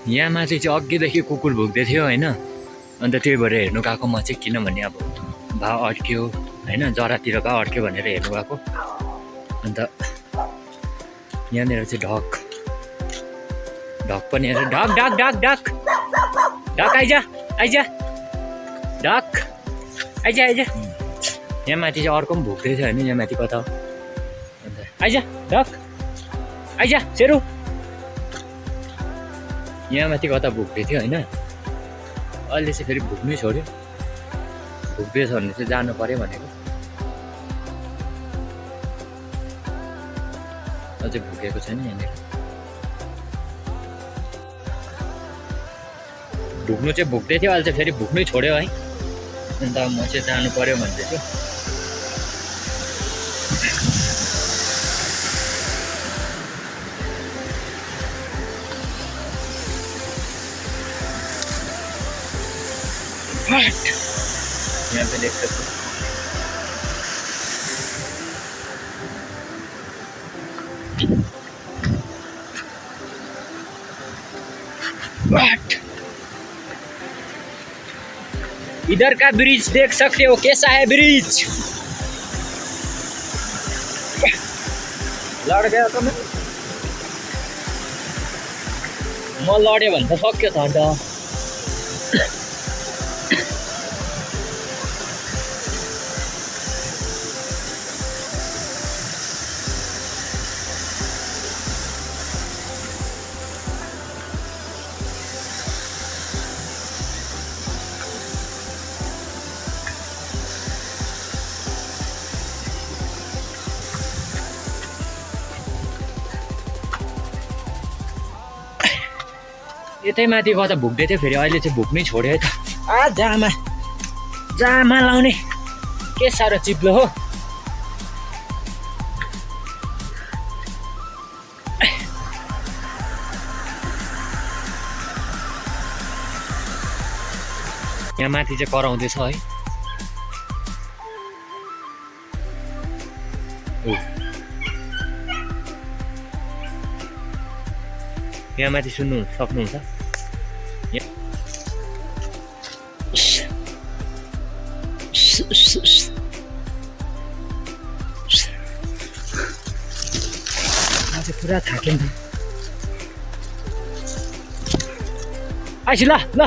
यहाँ माथि चाहिँ अघिदेखि कुकुर भुक्दै थियो होइन, अन्त त्यही भएर हेर्नु गएको म चाहिँ, किनभने अब भा अड्क्यो होइन, जरातिर भा अड्क्यो भनेर हेर्नु गएको। अन्त यहाँनिर चाहिँ ढक पनि हेर, ढक ढक ढक ढक ढक आइज आइज, ढक आइज आइज। यहाँ माथि चाहिँ अर्को पनि भुक्दै थियो होइन, यहाँ माथि कता हो, अन्त आइज ढक आइज सेरु। यहाँ माथि कता भुक्दै थियो होइन, अहिले चाहिँ फेरि भुक्नै छोड्यो। भुक्दैछ भने चाहिँ जानु पऱ्यो भनेको, अझै भुकेको छैन यहाँनिर। भुक्नु चाहिँ भुक्दै थियो, अहिले चाहिँ फेरि भुक्नै छोड्यो है। अन्त म चाहिँ जानु पऱ्यो भन्दैछु। यहाँ पे देख सकते हो इधर का ब्रिज देख सकते हो, कैसा है ब्रिज। लड गयो त म लड्यो भने त सक्यो त अन्त। यतै माथि कता भुक्दै थियो, फेरि अहिले चाहिँ भुक्नै छोड्यो है त। जामा लाउने के साह्रो चिप्लो हो। यहाँ माथि चाहिँ कराउँदैछ है। यहाँ माथि सुन्नु सक्नुहुन्छ, पुरा थाक्यो नि। आइस ल ल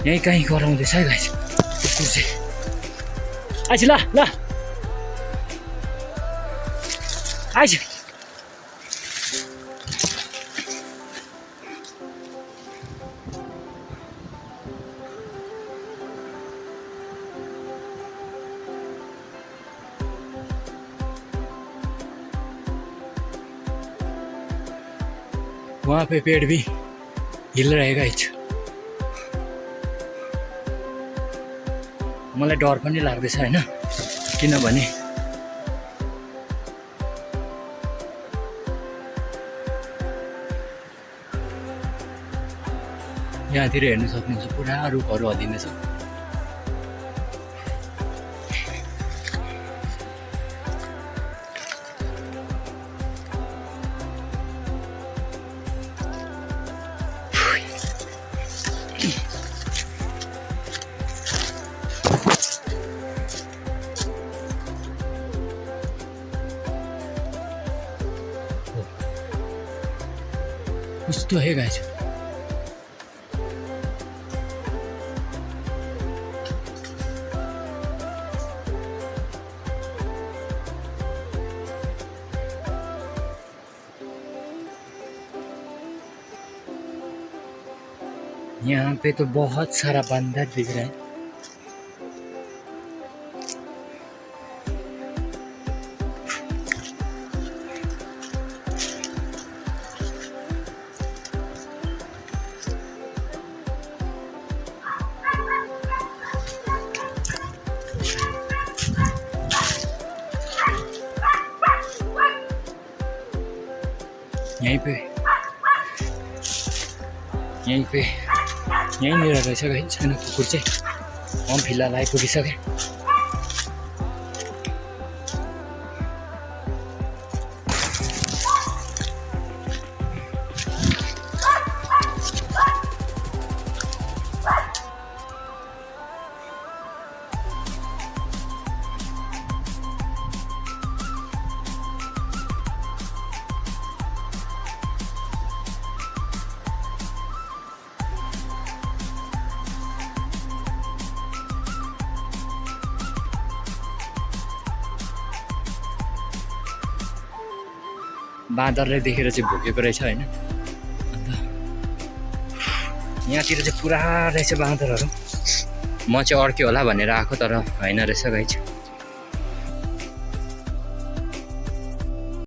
यहीँ कहीँ गराउँदैछ है गाइस कुकुर चाहिँ। आइस ल ल आइस। वहाँ पे पेड़ भी हिल रहे गाइस। मलाई डर पनि लाग्दैछ हैन, किनभने यहाँतिर हेर्न सक्नुहुन्छ पुरा रुखहरू हल्लिँदैछ। कुछ तो है गाइस। यहाँ पे तो बहुत सारा बंदर दिख रहा है। यहीं पे यहीँनिर रहेछ गाइस छैन कुकुर चाहिँ। म फिलहाल आइपुगिसकेँ। बाँदरले देखेर चाहिँ भोकेको रहेछ होइन। अन्त यहाँतिर चाहिँ पुरा रहेछ बाँदरहरू। म चाहिँ अड्क्यो होला भनेर आएको तर होइन रहेछ गाइस।